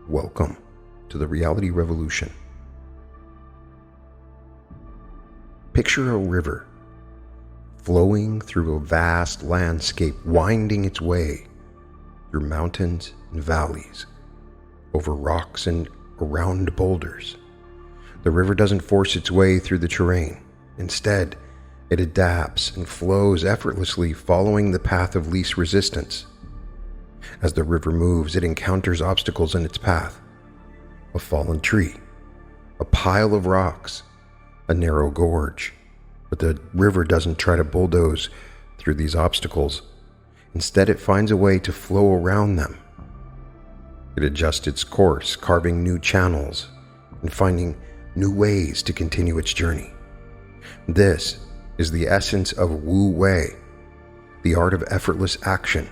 Welcome to the Reality Revolution. Picture a river flowing through a vast landscape, winding its way through mountains and valleys, over rocks and around boulders. The river doesn't force its way through the terrain. Instead, it adapts and flows effortlessly, following the path of least resistance. As the river moves, it encounters obstacles in its path: a fallen tree, a pile of rocks, a narrow gorge. But the river doesn't try to bulldoze through these obstacles. Instead, it finds a way to flow around them. It adjusts its course, carving new channels and finding new ways to continue its journey. This is the essence of Wu Wei, the art of effortless action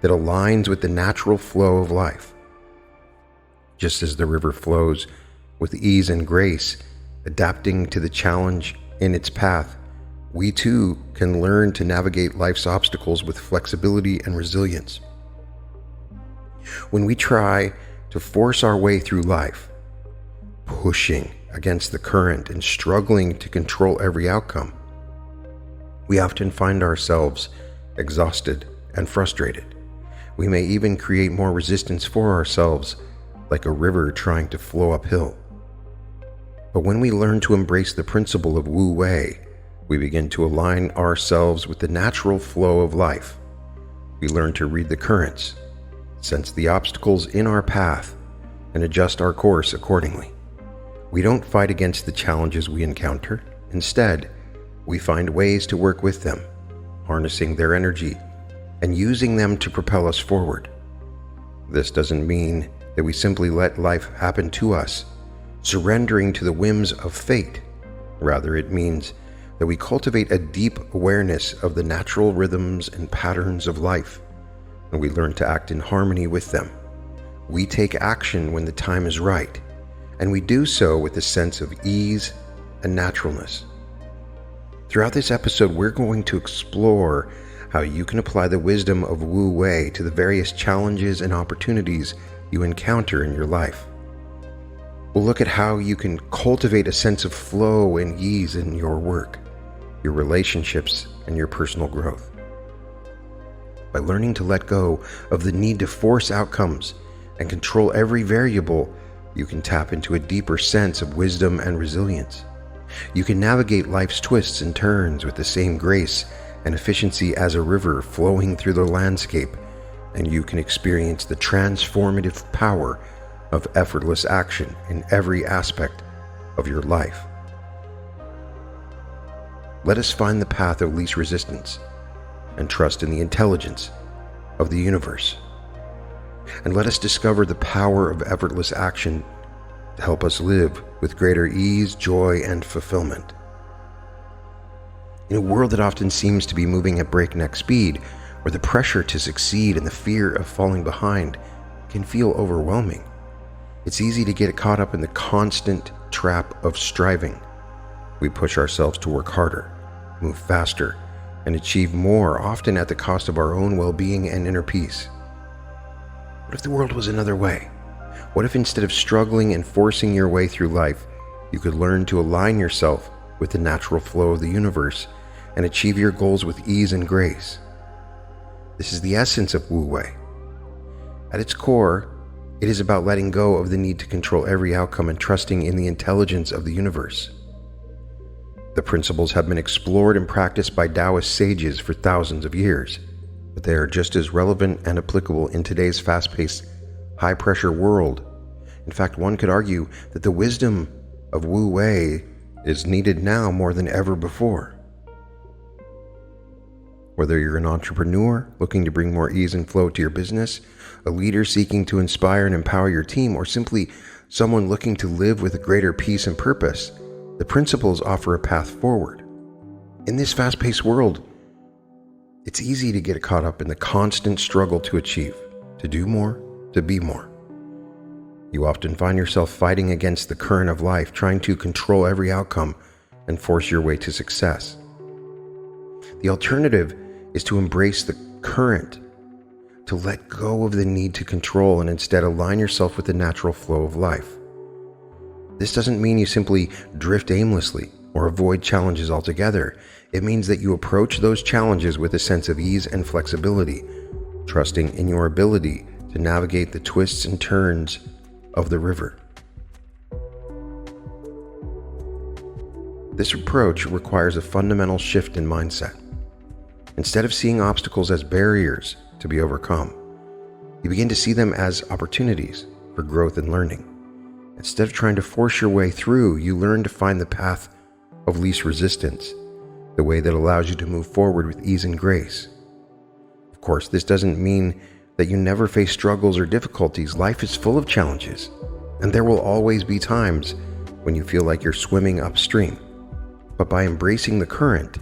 that aligns with the natural flow of life. Just as the river flows with ease and grace, adapting to the challenge in its path, we too can learn to navigate life's obstacles with flexibility and resilience. When we try to force our way through life, pushing against the current and struggling to control every outcome, we often find ourselves exhausted and frustrated. We may even create more resistance for ourselves, like a river trying to flow uphill. But when we learn to embrace the principle of Wu Wei, we begin to align ourselves with the natural flow of life. We learn to read the currents, sense the obstacles in our path, and adjust our course accordingly. We don't fight against the challenges we encounter. Instead, we find ways to work with them, harnessing their energy and using them to propel us forward. This doesn't mean that we simply let life happen to us, surrendering to the whims of fate. Rather, it means that we cultivate a deep awareness of the natural rhythms and patterns of life, and we learn to act in harmony with them. We take action when the time is right, and we do so with a sense of ease and naturalness. Throughout this episode, we're going to explore how you can apply the wisdom of Wu Wei to the various challenges and opportunities you encounter in your life. We'll look at how you can cultivate a sense of flow and ease in your work, your relationships, and your personal growth. By learning to let go of the need to force outcomes and control every variable, you can tap into a deeper sense of wisdom and resilience. You can navigate life's twists and turns with the same grace and efficiency as a river flowing through the landscape, and you can experience the transformative power of effortless action in every aspect of your life. Let us find the path of least resistance and trust in the intelligence of the universe. And let us discover the power of effortless action to help us live with greater ease, joy, and fulfillment. In a world that often seems to be moving at breakneck speed, where the pressure to succeed and the fear of falling behind can feel overwhelming, it's easy to get caught up in the constant trap of striving. We push ourselves to work harder, move faster, and achieve more, often at the cost of our own well-being and inner peace. What if the world was another way? What if instead of struggling and forcing your way through life, you could learn to align yourself with the natural flow of the universe and achieve your goals with ease and grace? This is the essence of Wu Wei. At its core, it is about letting go of the need to control every outcome and trusting in the intelligence of the universe. The principles have been explored and practiced by Taoist sages for thousands of years, but they are just as relevant and applicable in today's fast-paced, high-pressure world. In fact, one could argue that the wisdom of Wu Wei is needed now more than ever before. Whether you're an entrepreneur looking to bring more ease and flow to your business, a leader seeking to inspire and empower your team, or simply someone looking to live with greater peace and purpose, the principles offer a path forward. In this fast-paced world, it's easy to get caught up in the constant struggle to achieve, to do more, to be more. You often find yourself fighting against the current of life, trying to control every outcome and force your way to success. The alternative is to embrace the current, to let go of the need to control and instead align yourself with the natural flow of life. This doesn't mean you simply drift aimlessly or avoid challenges altogether. It means that you approach those challenges with a sense of ease and flexibility, trusting in your ability to navigate the twists and turns of the river. This approach requires a fundamental shift in mindset. Instead of seeing obstacles as barriers to be overcome, you begin to see them as opportunities for growth and learning. Instead of trying to force your way through, you learn to find the path of least resistance, the way that allows you to move forward with ease and grace. Of course, this doesn't mean that you never face struggles or difficulties. Life is full of challenges, and there will always be times when you feel like you're swimming upstream. But by embracing the current,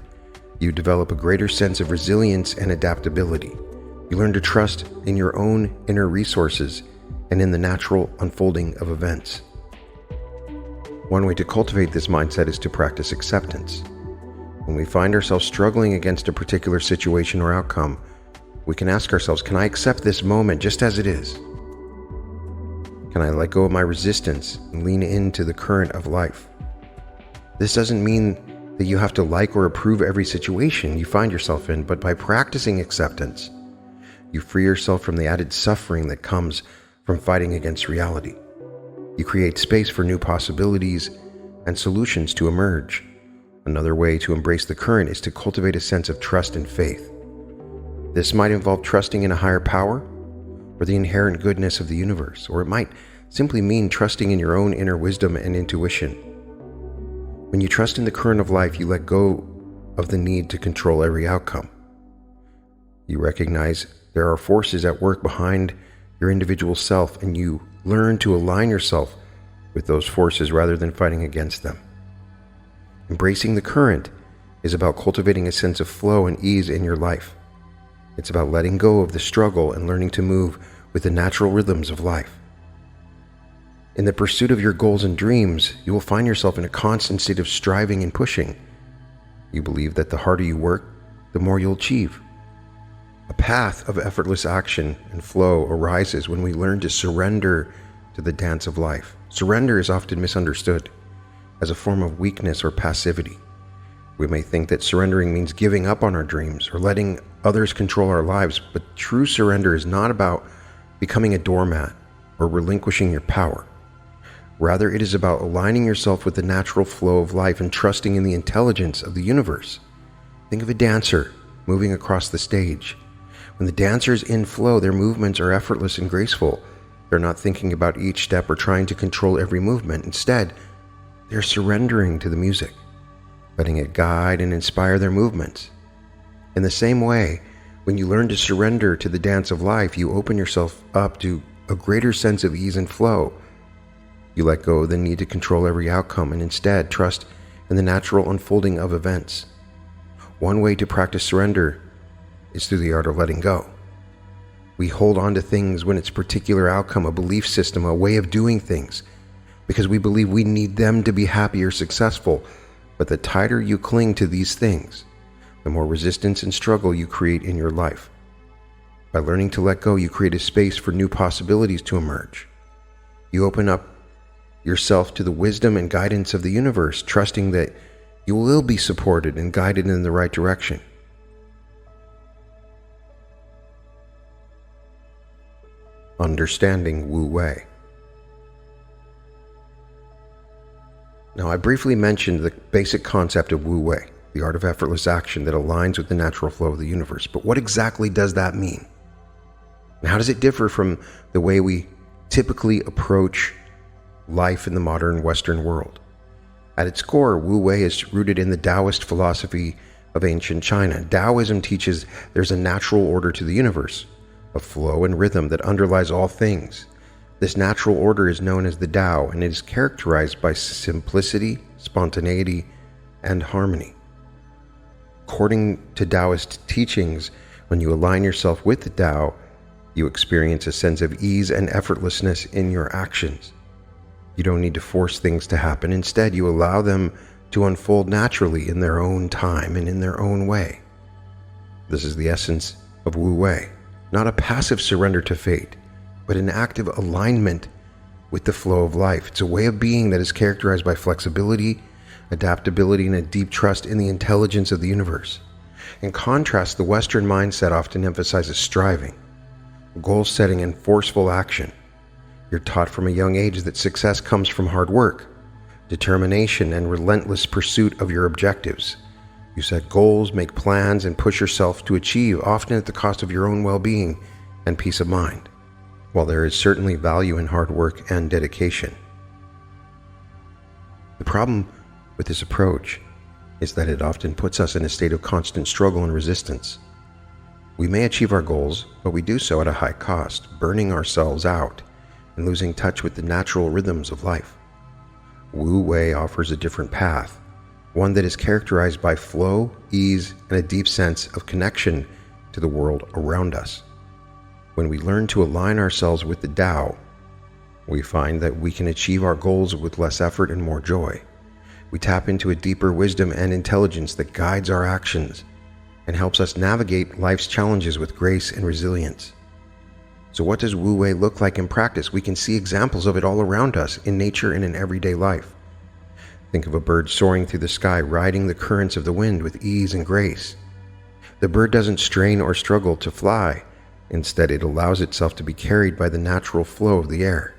you develop a greater sense of resilience and adaptability. You learn to trust in your own inner resources and in the natural unfolding of events. One way to cultivate this mindset is to practice acceptance. When we find ourselves struggling against a particular situation or outcome, we can ask ourselves, can I accept this moment just as it is? Can I let go of my resistance and lean into the current of life? This doesn't mean that you have to like or approve every situation you find yourself in, but by practicing acceptance, you free yourself from the added suffering that comes from fighting against reality. You create space for new possibilities and solutions to emerge. Another way to embrace the current is to cultivate a sense of trust and faith. This might involve trusting in a higher power or the inherent goodness of the universe, or it might simply mean trusting in your own inner wisdom and intuition. When you trust in the current of life, you let go of the need to control every outcome. You recognize there are forces at work behind your individual self, and you learn to align yourself with those forces rather than fighting against them. Embracing the current is about cultivating a sense of flow and ease in your life. It's about letting go of the struggle and learning to move with the natural rhythms of life. In the pursuit of your goals and dreams, you will find yourself in a constant state of striving and pushing. You believe that the harder you work, the more you'll achieve. A path of effortless action and flow arises when we learn to surrender to the dance of life. Surrender is often misunderstood as a form of weakness or passivity. We may think that surrendering means giving up on our dreams or letting others control our lives, but true surrender is not about becoming a doormat or relinquishing your power. Rather, it is about aligning yourself with the natural flow of life and trusting in the intelligence of the universe. Think of a dancer moving across the stage. When the dancer is in flow, their movements are effortless and graceful. They're not thinking about each step or trying to control every movement. Instead, they're surrendering to the music, letting it guide and inspire their movements. In the same way, when you learn to surrender to the dance of life, you open yourself up to a greater sense of ease and flow. You let go of the need to control every outcome and instead trust in the natural unfolding of events. One way to practice surrender is through the art of letting go. We hold on to things when it's a particular outcome, a belief system, a way of doing things, because we believe we need them to be happy or successful. But the tighter you cling to these things, the more resistance and struggle you create in your life. By learning to let go, you create a space for new possibilities to emerge. You open up yourself to the wisdom and guidance of the universe, trusting that you will be supported and guided in the right direction. Understanding Wu Wei. Now, I briefly mentioned the basic concept of Wu Wei, the art of effortless action that aligns with the natural flow of the universe. But what exactly does that mean? And how does it differ from the way we typically approach life in the modern Western world? At its core, Wu Wei is rooted in the Taoist philosophy of ancient China. Taoism teaches there's a natural order to the universe, a flow and rhythm that underlies all things. This natural order is known as the Tao, and it is characterized by simplicity, spontaneity, and harmony. According to Taoist teachings, when you align yourself with the Tao, you experience a sense of ease and effortlessness in your actions. You don't need to force things to happen. Instead, you allow them to unfold naturally in their own time and in their own way. This is the essence of Wu Wei, not a passive surrender to fate, but an active alignment with the flow of life. It's a way of being that is characterized by flexibility, adaptability, and a deep trust in the intelligence of the universe. In contrast, the Western mindset often emphasizes striving, goal setting, and forceful action. You're taught from a young age that success comes from hard work, determination, and relentless pursuit of your objectives. You set goals, make plans, and push yourself to achieve, often at the cost of your own well-being and peace of mind. While there is certainly value in hard work and dedication, the problem with this approach is that it often puts us in a state of constant struggle and resistance. We may achieve our goals, but we do so at a high cost, burning ourselves out and losing touch with the natural rhythms of life. Wu Wei offers a different path, one that is characterized by flow, ease, and a deep sense of connection to the world around us. When we learn to align ourselves with the Tao, we find that we can achieve our goals with less effort and more joy. We tap into a deeper wisdom and intelligence that guides our actions and helps us navigate life's challenges with grace and resilience. So what does Wu Wei look like in practice? We can see examples of it all around us, in nature and in everyday life. Think of a bird soaring through the sky, riding the currents of the wind with ease and grace. The bird doesn't strain or struggle to fly. Instead, it allows itself to be carried by the natural flow of the air.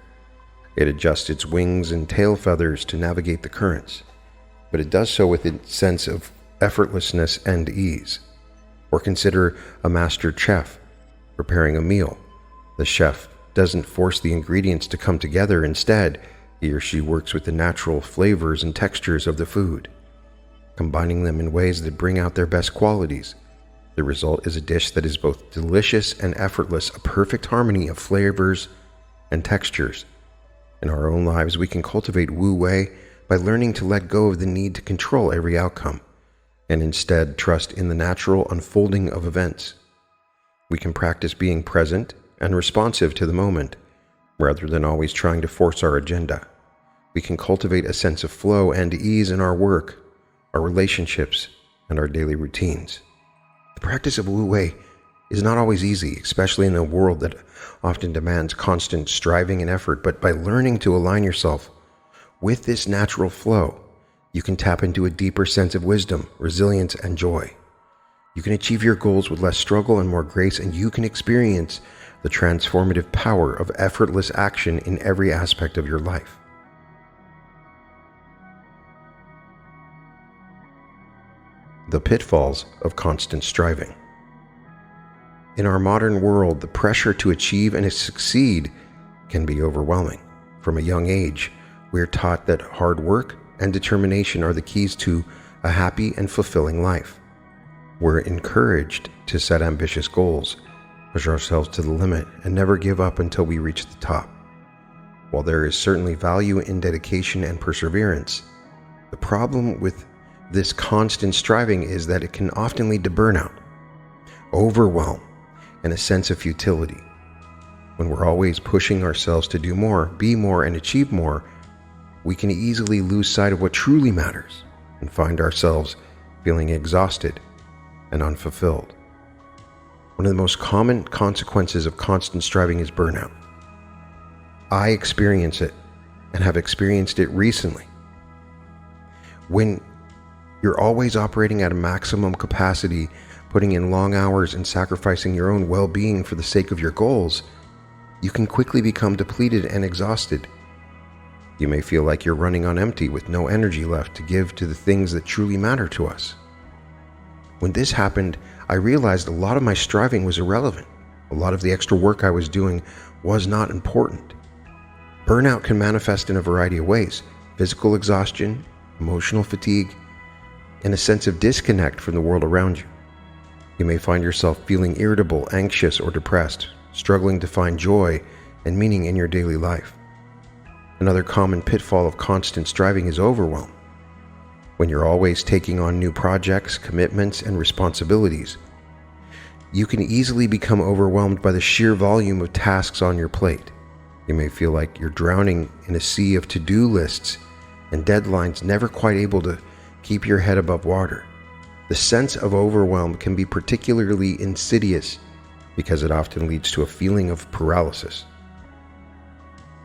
It adjusts its wings and tail feathers to navigate the currents, but it does so with a sense of effortlessness and ease. Or consider a master chef preparing a meal. The chef doesn't force the ingredients to come together. Instead, he or she works with the natural flavors and textures of the food, combining them in ways that bring out their best qualities. The result is a dish that is both delicious and effortless, a perfect harmony of flavors and textures. In our own lives, we can cultivate Wu Wei by learning to let go of the need to control every outcome, and instead trust in the natural unfolding of events. We can practice being present and responsive to the moment, rather than always trying to force our agenda. We can cultivate a sense of flow and ease in our work, our relationships, and our daily routines. The practice of Wu Wei is not always easy, especially in a world that often demands constant striving and effort, but by learning to align yourself with this natural flow, you can tap into a deeper sense of wisdom, resilience, and joy. You can achieve your goals with less struggle and more grace, and you can experience the transformative power of effortless action in every aspect of your life. The pitfalls of constant striving. In our modern world, the pressure to achieve and succeed can be overwhelming. From a young age, we're taught that hard work and determination are the keys to a happy and fulfilling life. We're encouraged to set ambitious goals, push ourselves to the limit, and never give up until we reach the top. While there is certainly value in dedication and perseverance, the problem with this constant striving is that it can often lead to burnout, overwhelm, and a sense of futility. When we're always pushing ourselves to do more, be more, and achieve more, we can easily lose sight of what truly matters and find ourselves feeling exhausted and unfulfilled. One of the most common consequences of constant striving is burnout. I experience it and have experienced it recently. When you're always operating at a maximum capacity, putting in long hours and sacrificing your own well-being for the sake of your goals, you can quickly become depleted and exhausted. You may feel like you're running on empty with no energy left to give to the things that truly matter to us. When this happened, I realized a lot of my striving was irrelevant. A lot of the extra work I was doing was not important. Burnout can manifest in a variety of ways: physical exhaustion, emotional fatigue, and a sense of disconnect from the world around you. You may find yourself feeling irritable, anxious, or depressed, struggling to find joy and meaning in your daily life. Another common pitfall of constant striving is overwhelm. When you're always taking on new projects, commitments, and responsibilities, you can easily become overwhelmed by the sheer volume of tasks on your plate. You may feel like you're drowning in a sea of to-do lists and deadlines, never quite able to keep your head above water. The sense of overwhelm can be particularly insidious because it often leads to a feeling of paralysis.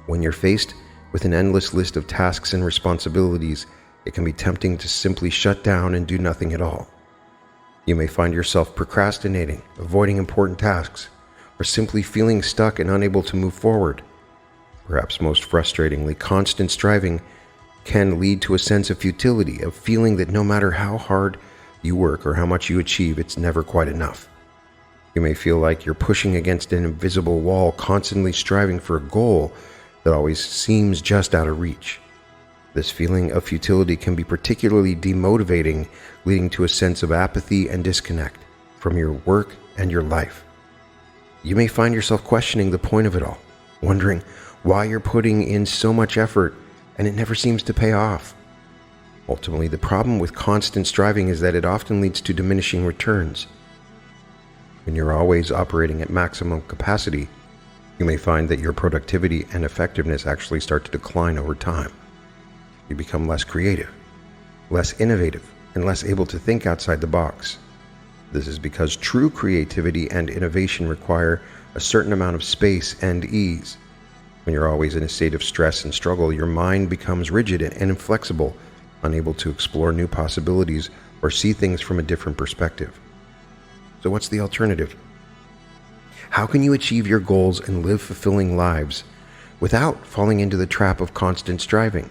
When you're faced with an endless list of tasks and responsibilities, it can be tempting to simply shut down and do nothing at all. You may find yourself procrastinating, avoiding important tasks, or simply feeling stuck and unable to move forward. Perhaps most frustratingly, constant striving can lead to a sense of futility, a feeling that no matter how hard you work or how much you achieve, it's never quite enough. You may feel like you're pushing against an invisible wall, constantly striving for a goal that always seems just out of reach. This feeling of futility can be particularly demotivating, leading to a sense of apathy and disconnect from your work and your life. You may find yourself questioning the point of it all, wondering why you're putting in so much effort and it never seems to pay off. Ultimately, the problem with constant striving is that it often leads to diminishing returns. When you're always operating at maximum capacity, you may find that your productivity and effectiveness actually start to decline over time. You become less creative, less innovative, and less able to think outside the box. This is because true creativity and innovation require a certain amount of space and ease. When you're always in a state of stress and struggle, your mind becomes rigid and inflexible, unable to explore new possibilities or see things from a different perspective. So what's the alternative? How can you achieve your goals and live fulfilling lives without falling into the trap of constant striving?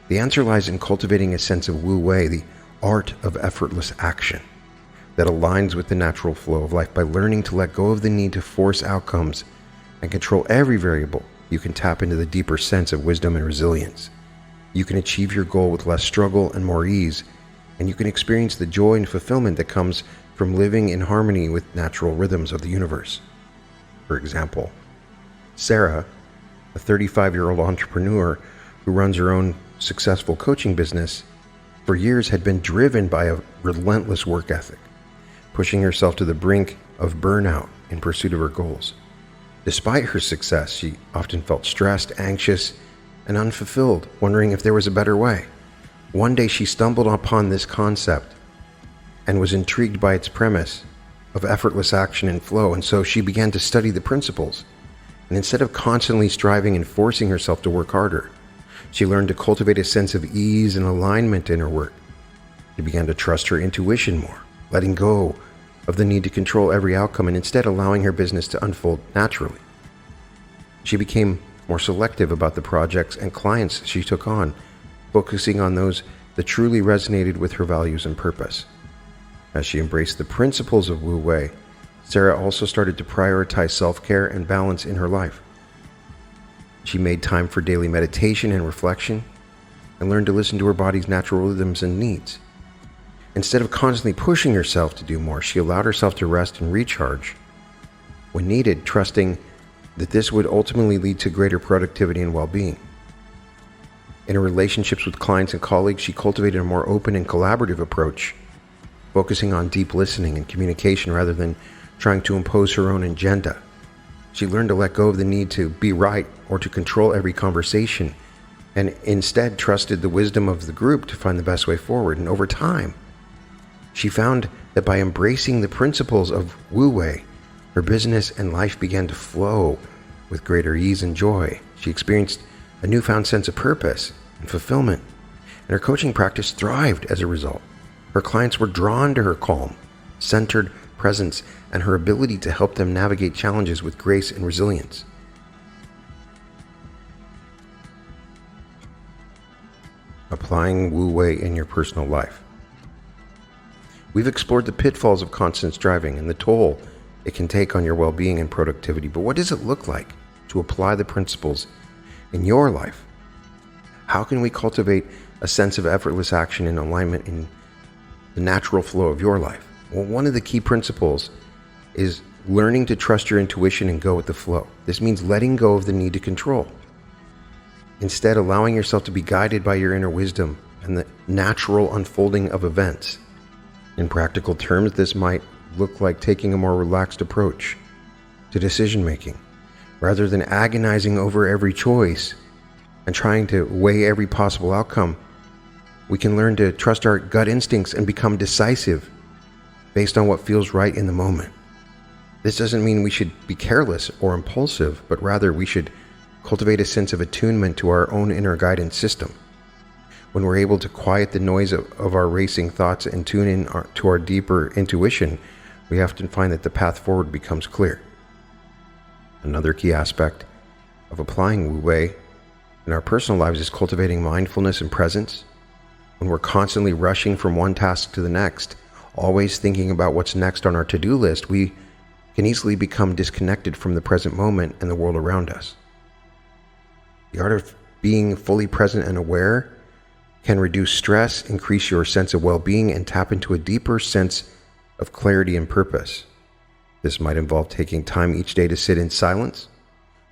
The answer lies in cultivating a sense of Wu Wei, the art of effortless action, that aligns with the natural flow of life. By learning to let go of the need to force outcomes and control every variable, you can tap into the deeper sense of wisdom and resilience. You can achieve your goal with less struggle and more ease, and you can experience the joy and fulfillment that comes from living in harmony with natural rhythms of the universe. For example, Sarah, a 35-year-old entrepreneur who runs her own successful coaching business, for years had been driven by a relentless work ethic, pushing herself to the brink of burnout in pursuit of her goals. Despite her success, she often felt stressed, anxious, and unfulfilled, wondering if there was a better way. One day she stumbled upon this concept and was intrigued by its premise of effortless action and flow, and so she began to study the principles. And instead of constantly striving and forcing herself to work harder, she learned to cultivate a sense of ease and alignment in her work. She began to trust her intuition more, letting go of the need to control every outcome and instead allowing her business to unfold naturally. She became more selective about the projects and clients she took on, focusing on those that truly resonated with her values and purpose. As she embraced the principles of Wu Wei, Sarah also started to prioritize self-care and balance in her life. She made time for daily meditation and reflection and learned to listen to her body's natural rhythms and needs. Instead of constantly pushing herself to do more, she allowed herself to rest and recharge when needed, trusting that this would ultimately lead to greater productivity and well-being. In her relationships with clients and colleagues, she cultivated a more open and collaborative approach, focusing on deep listening and communication rather than trying to impose her own agenda. She learned to let go of the need to be right or to control every conversation, and instead trusted the wisdom of the group to find the best way forward. And over time, she found that by embracing the principles of Wu Wei, her business and life began to flow with greater ease and joy. She experienced a newfound sense of purpose and fulfillment, and her coaching practice thrived as a result. Her clients were drawn to her calm, centered presence and her ability to help them navigate challenges with grace and resilience. Applying Wu Wei in your personal life. We've explored the pitfalls of constant striving and the toll it can take on your well-being and productivity, but what does it look like to apply the principles in your life? How can we cultivate a sense of effortless action and alignment in the natural flow of your life? Well, one of the key principles is learning to trust your intuition and go with the flow. This means letting go of the need to control. Instead, allowing yourself to be guided by your inner wisdom and the natural unfolding of events. In practical terms, this might look like taking a more relaxed approach to decision-making. Rather than agonizing over every choice and trying to weigh every possible outcome, we can learn to trust our gut instincts and become decisive based on what feels right in the moment. This doesn't mean we should be careless or impulsive, but rather we should cultivate a sense of attunement to our own inner guidance system. When we're able to quiet the noise of our racing thoughts and tune in to our deeper intuition, we often find that the path forward becomes clear. Another key aspect of applying Wu Wei in our personal lives is cultivating mindfulness and presence. When we're constantly rushing from one task to the next, always thinking about what's next on our to-do list, we can easily become disconnected from the present moment and the world around us. The art of being fully present and aware can reduce stress, increase your sense of well-being, and tap into a deeper sense of clarity and purpose. This might involve taking time each day to sit in silence,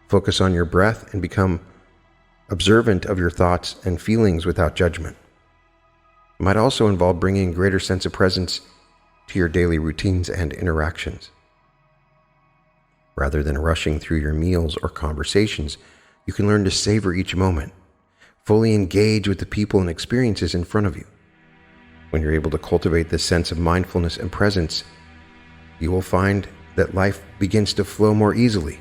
focus on your breath, and become observant of your thoughts and feelings without judgment. It might also involve bringing a greater sense of presence to your daily routines and interactions. Rather than rushing through your meals or conversations, you can learn to savor each moment, fully engage with the people and experiences in front of you. When you're able to cultivate this sense of mindfulness and presence, you will find that life begins to flow more easily.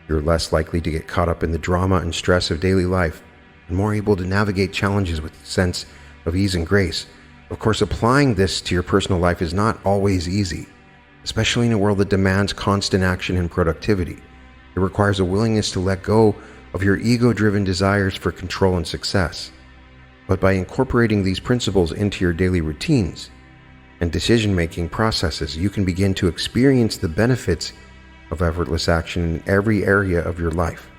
You're less likely to get caught up in the drama and stress of daily life, and more able to navigate challenges with a sense of ease and grace. Of course, applying this to your personal life is not always easy, especially in a world that demands constant action and productivity. It requires a willingness to let go of your ego-driven desires for control and success. But by incorporating these principles into your daily routines and decision-making processes, you can begin to experience the benefits of effortless action in every area of your life.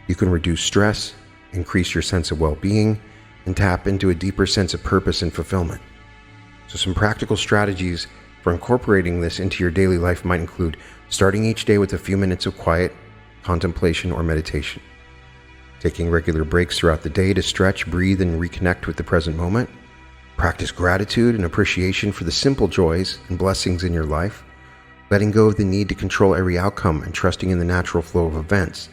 You can reduce stress, increase your sense of well-being, and tap into a deeper sense of purpose and fulfillment. So some practical strategies for incorporating this into your daily life might include starting each day with a few minutes of quiet, contemplation, or meditation. Taking regular breaks throughout the day to stretch, breathe, and reconnect with the present moment. Practice gratitude and appreciation for the simple joys and blessings in your life. Letting go of the need to control every outcome and trusting in the natural flow of events.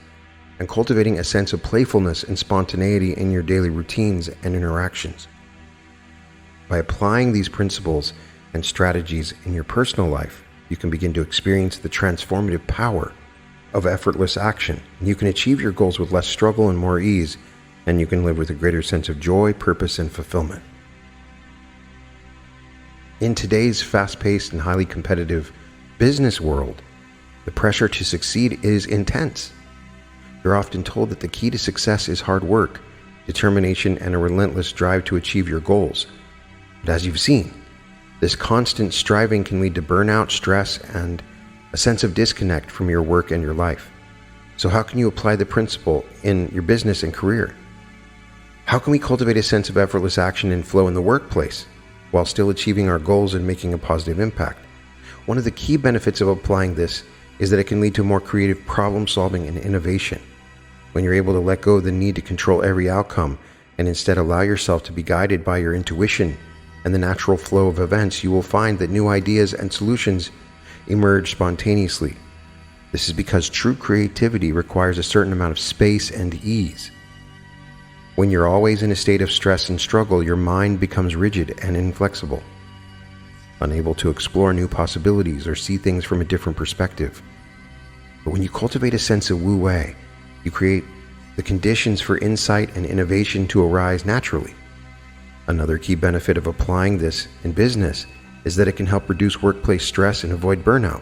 And cultivating a sense of playfulness and spontaneity in your daily routines and interactions. By applying these principles and strategies in your personal life, you can begin to experience the transformative power of effortless action. You can achieve your goals with less struggle and more ease, and you can live with a greater sense of joy, purpose, and fulfillment. In today's fast-paced and highly competitive business world, the pressure to succeed is intense. You're often told that the key to success is hard work, determination, and a relentless drive to achieve your goals. But as you've seen, this constant striving can lead to burnout, stress, and a sense of disconnect from your work and your life. So how can you apply the principle in your business and career? How can we cultivate a sense of effortless action and flow in the workplace while still achieving our goals and making a positive impact? One of the key benefits of applying this is that it can lead to more creative problem solving and innovation. When you're able to let go of the need to control every outcome and instead allow yourself to be guided by your intuition and the natural flow of events, you will find that new ideas and solutions emerge spontaneously. This is because true creativity requires a certain amount of space and ease. When you're always in a state of stress and struggle, your mind becomes rigid and inflexible, unable to explore new possibilities or see things from a different perspective. But when you cultivate a sense of Wu Wei, you create the conditions for insight and innovation to arise naturally. Another key benefit of applying this in business is that it can help reduce workplace stress and avoid burnout.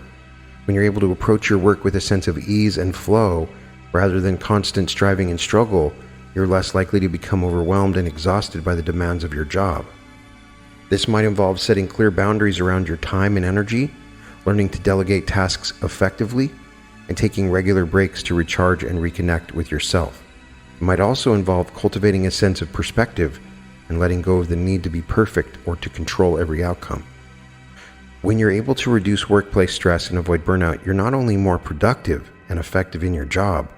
When you're able to approach your work with a sense of ease and flow, rather than constant striving and struggle, you're less likely to become overwhelmed and exhausted by the demands of your job. This might involve setting clear boundaries around your time and energy, learning to delegate tasks effectively, and taking regular breaks to recharge and reconnect with yourself. It might also involve cultivating a sense of perspective and letting go of the need to be perfect or to control every outcome. When you're able to reduce workplace stress and avoid burnout, you're not only more productive and effective in your job,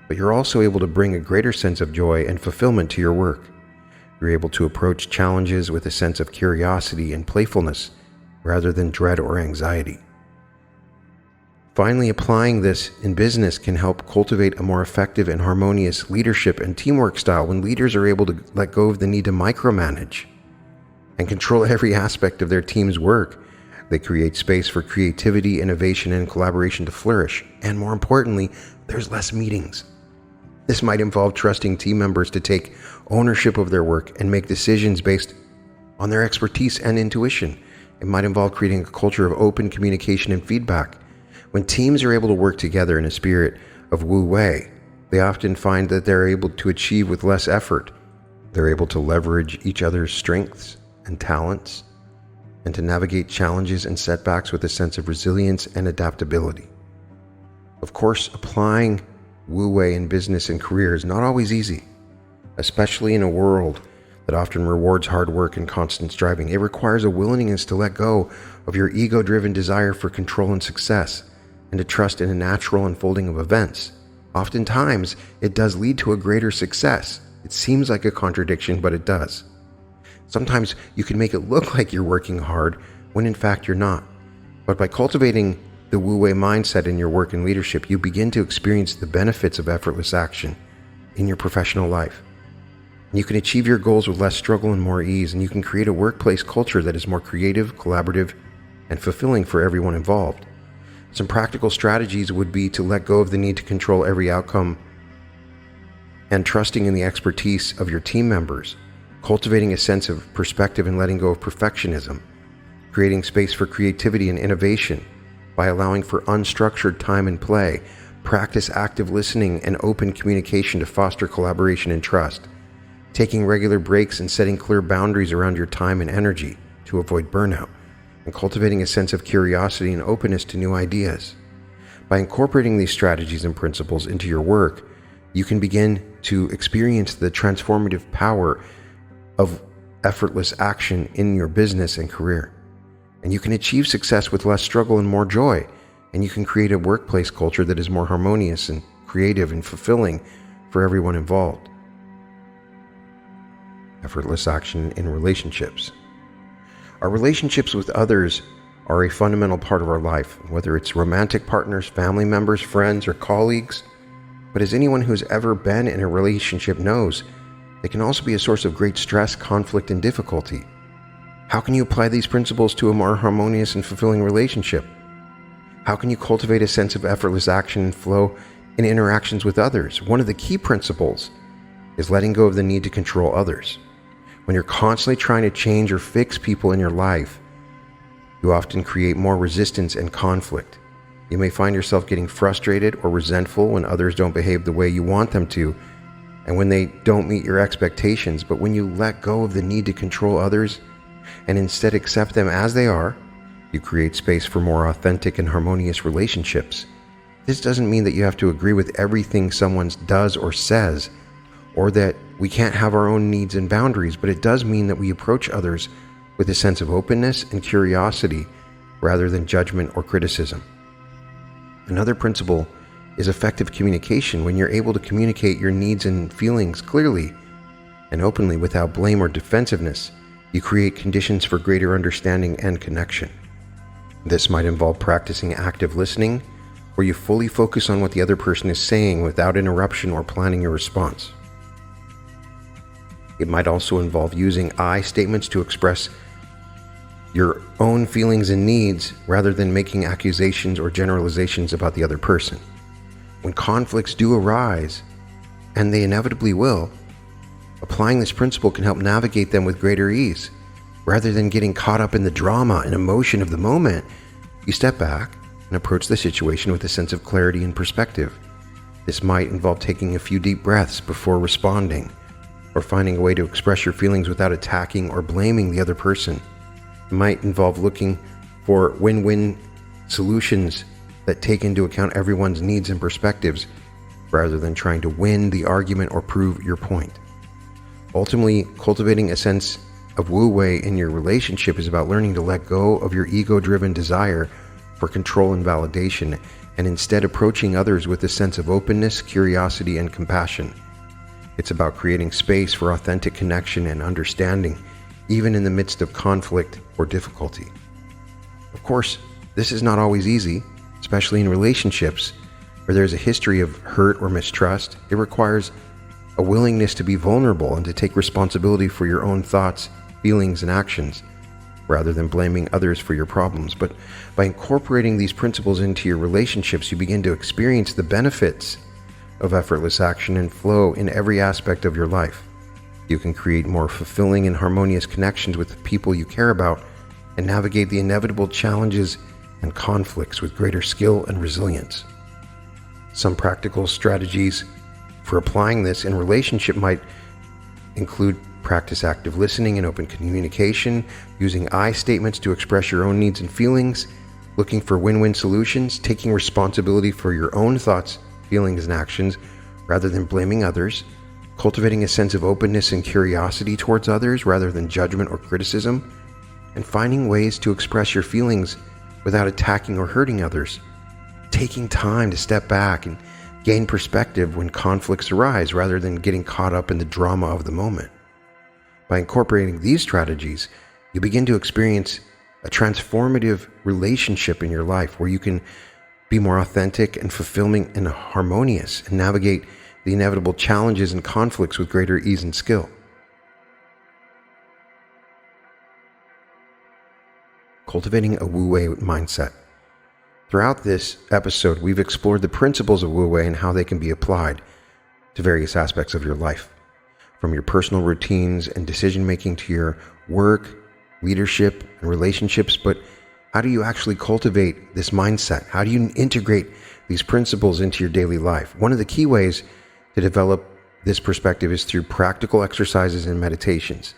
but you're also able to bring a greater sense of joy and fulfillment to your work. You're able to approach challenges with a sense of curiosity and playfulness rather than dread or anxiety. Finally, applying this in business can help cultivate a more effective and harmonious leadership and teamwork style when leaders are able to let go of the need to micromanage and control every aspect of their team's work. They create space for creativity, innovation, and collaboration to flourish. And more importantly, there's less meetings. This might involve trusting team members to take ownership of their work and make decisions based on their expertise and intuition. It might involve creating a culture of open communication and feedback. When teams are able to work together in a spirit of Wu Wei, they often find that they're able to achieve with less effort. They're able to leverage each other's strengths and talents, and to navigate challenges and setbacks with a sense of resilience and adaptability. Of course, applying Wu Wei in business and career is not always easy, especially in a world that often rewards hard work and constant striving. It requires a willingness to let go of your ego-driven desire for control and success, and to trust in a natural unfolding of events. Oftentimes, it does lead to a greater success. It seems like a contradiction, but it does. Sometimes you can make it look like you're working hard when in fact you're not. But by cultivating the Wu Wei mindset in your work and leadership, you begin to experience the benefits of effortless action in your professional life. You can achieve your goals with less struggle and more ease, and you can create a workplace culture that is more creative, collaborative, and fulfilling for everyone involved. Some practical strategies would be to let go of the need to control every outcome and trusting in the expertise of your team members, cultivating a sense of perspective and letting go of perfectionism, creating space for creativity and innovation by allowing for unstructured time and play, practice active listening and open communication to foster collaboration and trust, taking regular breaks and setting clear boundaries around your time and energy to avoid burnout, and cultivating a sense of curiosity and openness to new ideas. By incorporating these strategies and principles into your work, you can begin to experience the transformative power of effortless action in your business and career. And you can achieve success with less struggle and more joy. And you can create a workplace culture that is more harmonious and creative and fulfilling for everyone involved. Effortless action in relationships. Our relationships with others are a fundamental part of our life, whether it's romantic partners, family members, friends, or colleagues. But as anyone who's ever been in a relationship knows, they can also be a source of great stress, conflict, and difficulty. How can you apply these principles to a more harmonious and fulfilling relationship? How can you cultivate a sense of effortless action and flow in interactions with others? One of the key principles is letting go of the need to control others. When you're constantly trying to change or fix people in your life, you often create more resistance and conflict. You may find yourself getting frustrated or resentful when others don't behave the way you want them to, and when they don't meet your expectations. But when you let go of the need to control others and instead accept them as they are, you create space for more authentic and harmonious relationships. This doesn't mean that you have to agree with everything someone does or says, or that we can't have our own needs and boundaries, but it does mean that we approach others with a sense of openness and curiosity rather than judgment or criticism. Another principle is effective communication. When you're able to communicate your needs and feelings clearly and openly without blame or defensiveness, you create conditions for greater understanding and connection. This might involve practicing active listening, where you fully focus on what the other person is saying without interruption or planning your response. It might also involve using I statements to express your own feelings and needs rather than making accusations or generalizations about the other person. When conflicts do arise, and they inevitably will, applying this principle can help navigate them with greater ease. Rather than getting caught up in the drama and emotion of the moment, you step back and approach the situation with a sense of clarity and perspective. This might involve taking a few deep breaths before responding, or finding a way to express your feelings without attacking or blaming the other person. It might involve looking for win-win solutions that take into account everyone's needs and perspectives, rather than trying to win the argument or prove your point. Ultimately, cultivating a sense of Wu Wei in your relationship is about learning to let go of your ego-driven desire for control and validation, and instead approaching others with a sense of openness, curiosity, and compassion. It's about creating space for authentic connection and understanding, even in the midst of conflict or difficulty. Of course, this is not always easy, especially in relationships where there's a history of hurt or mistrust. It requires a willingness to be vulnerable and to take responsibility for your own thoughts, feelings, and actions. rather than blaming others for your problems. But by incorporating these principles into your relationships, you begin to experience the benefits of effortless action and flow in every aspect of your life. You can create more fulfilling and harmonious connections with the people you care about and navigate the inevitable challenges and conflicts with greater skill and resilience. Some practical strategies for applying this in relationship might include practice active listening and open communication, using I statements to express your own needs and feelings, looking for win-win solutions, taking responsibility for your own thoughts, feelings, and actions rather than blaming others, cultivating a sense of openness and curiosity towards others rather than judgment or criticism, and finding ways to express your feelings without attacking or hurting others, taking time to step back and gain perspective when conflicts arise rather than getting caught up in the drama of the moment. By incorporating these strategies, you begin to experience a transformative relationship in your life where you can be more authentic and fulfilling and harmonious and navigate the inevitable challenges and conflicts with greater ease and skill. Cultivating a Wu-Wei mindset. Throughout this episode, we've explored the principles of Wu-Wei and how they can be applied to various aspects of your life, from your personal routines and decision-making to your work, leadership, and relationships. But how do you actually cultivate this mindset? How do you integrate these principles into your daily life? One of the key ways to develop this perspective is through practical exercises and meditations.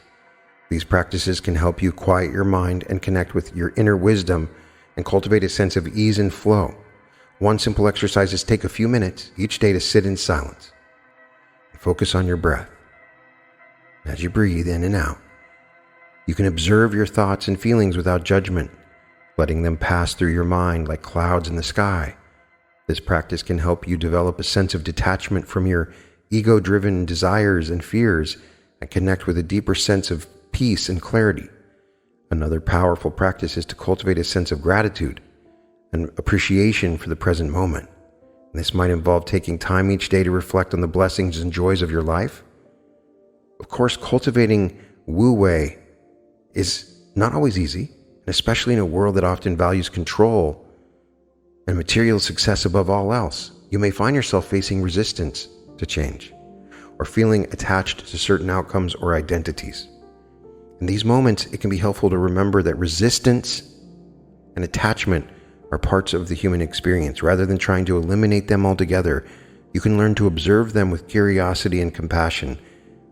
These practices can help you quiet your mind and connect with your inner wisdom and cultivate a sense of ease and flow. One simple exercise is take a few minutes each day to sit in silence and focus on your breath. As you breathe in and out, you can observe your thoughts and feelings without judgment, letting them pass through your mind like clouds in the sky. This practice can help you develop a sense of detachment from your ego-driven desires and fears and connect with a deeper sense of peace and clarity. Another powerful practice is to cultivate a sense of gratitude and appreciation for the present moment. This might involve taking time each day to reflect on the blessings and joys of your life. Of course, cultivating Wu-Wei is not always easy, and especially in a world that often values control and material success above all else. You may find yourself facing resistance to change or feeling attached to certain outcomes or identities. In these moments, it can be helpful to remember that resistance and attachment are parts of the human experience. Rather than trying to eliminate them altogether, you can learn to observe them with curiosity and compassion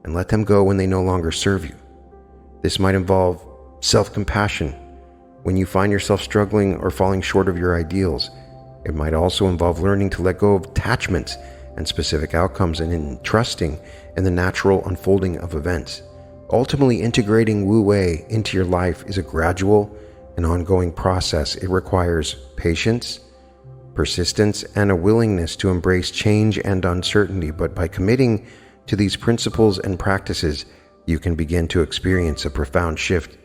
and let them go when they no longer serve you. This might involve self-compassion when you find yourself struggling or falling short of your ideals. It might also involve learning to let go of attachments and specific outcomes and in trusting in the natural unfolding of events. Ultimately, integrating Wu-Wei into your life is a gradual and ongoing process. It requires patience, persistence, and a willingness to embrace change and uncertainty. But by committing to these principles and practices, you can begin to experience a profound shift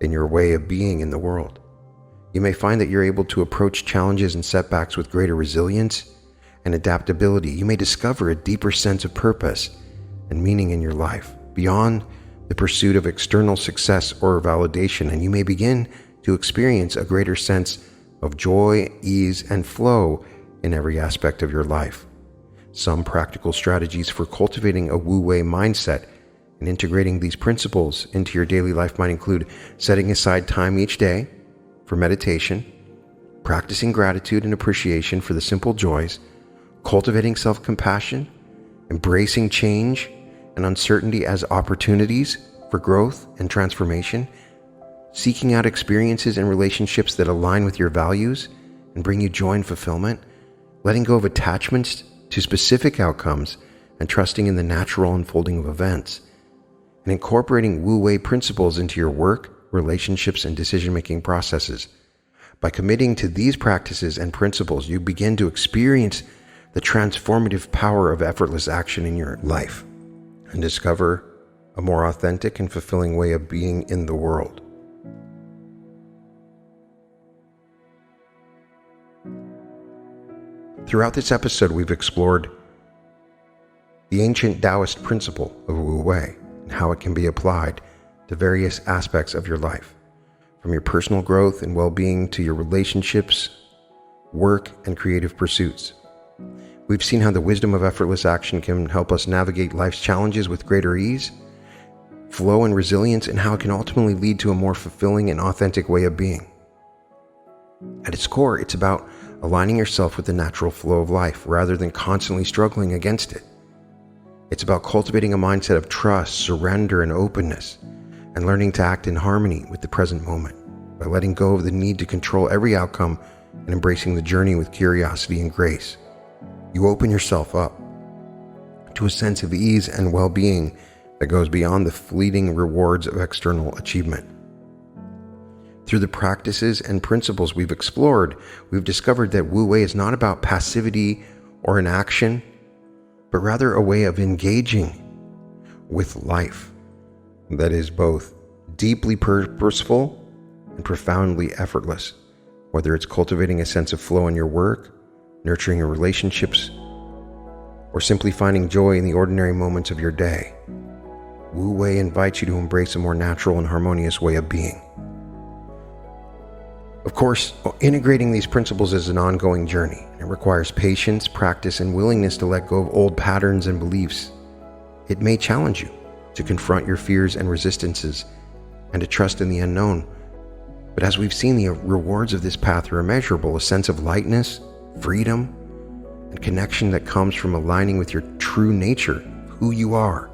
in your way of being in the world. You may find that you're able to approach challenges and setbacks with greater resilience and adaptability. You may discover a deeper sense of purpose and meaning in your life, beyond the pursuit of external success or validation, and you may begin to experience a greater sense of joy, ease, and flow in every aspect of your life. Some practical strategies for cultivating a Wu-Wei mindset and integrating these principles into your daily life might include setting aside time each day for meditation, practicing gratitude and appreciation for the simple joys, cultivating self-compassion, embracing change and uncertainty as opportunities for growth and transformation, seeking out experiences and relationships that align with your values and bring you joy and fulfillment, letting go of attachments to specific outcomes and trusting in the natural unfolding of events, and incorporating Wu-Wei principles into your work, relationships, and decision-making processes. By committing to these practices and principles, you begin to experience the transformative power of effortless action in your life and discover a more authentic and fulfilling way of being in the world. Throughout this episode, we've explored the ancient Taoist principle of Wu-Wei and how it can be applied to various aspects of your life, from your personal growth and well-being to your relationships, work, and creative pursuits. We've seen how the wisdom of effortless action can help us navigate life's challenges with greater ease, flow, and resilience, and how it can ultimately lead to a more fulfilling and authentic way of being. At its core, it's about aligning yourself with the natural flow of life rather than constantly struggling against it. It's about cultivating a mindset of trust, surrender, and openness, and learning to act in harmony with the present moment by letting go of the need to control every outcome and embracing the journey with curiosity and grace. You open yourself up to a sense of ease and well-being that goes beyond the fleeting rewards of external achievement. Through the practices and principles we've explored, we've discovered that Wu Wei is not about passivity or inaction, but rather a way of engaging with life that is both deeply purposeful and profoundly effortless. Whether it's cultivating a sense of flow in your work, nurturing your relationships, or simply finding joy in the ordinary moments of your day, Wu Wei invites you to embrace a more natural and harmonious way of being. Of course, integrating these principles is an ongoing journey. It requires patience, practice, and willingness to let go of old patterns and beliefs. It may challenge you to confront your fears and resistances and to trust in the unknown. But as we've seen, the rewards of this path are immeasurable: a sense of lightness, freedom, and connection that comes from aligning with your true nature, who you are.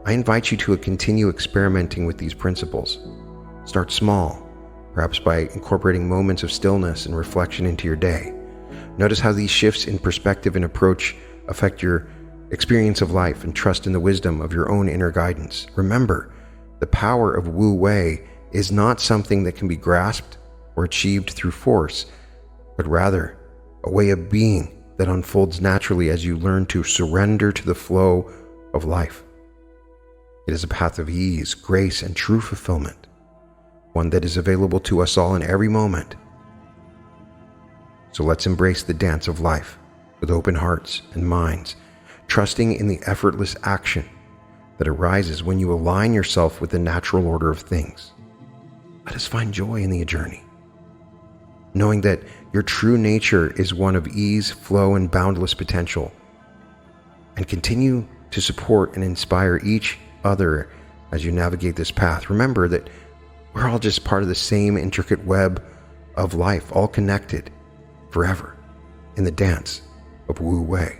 I invite you to continue experimenting with these principles. Start small, perhaps by incorporating moments of stillness and reflection into your day. Notice how these shifts in perspective and approach affect your experience of life, and trust in the wisdom of your own inner guidance. Remember, the power of Wu Wei is not something that can be grasped or achieved through force, but rather a way of being that unfolds naturally as you learn to surrender to the flow of life. It is a path of ease, grace, and true fulfillment, one that is available to us all in every moment. So let's embrace the dance of life with open hearts and minds, trusting in the effortless action that arises when you align yourself with the natural order of things. Let us find joy in the journey, knowing that your true nature is one of ease, flow, and boundless potential, and continue to support and inspire each other as you navigate this path. Remember that we're all just part of the same intricate web of life, all connected forever in the dance of Wu Wei.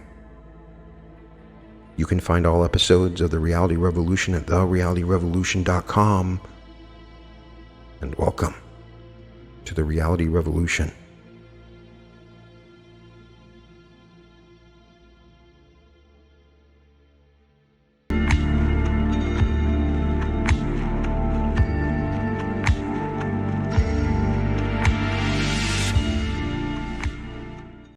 You can find all episodes of The Reality Revolution at therealityrevolution.com. And welcome to The Reality Revolution.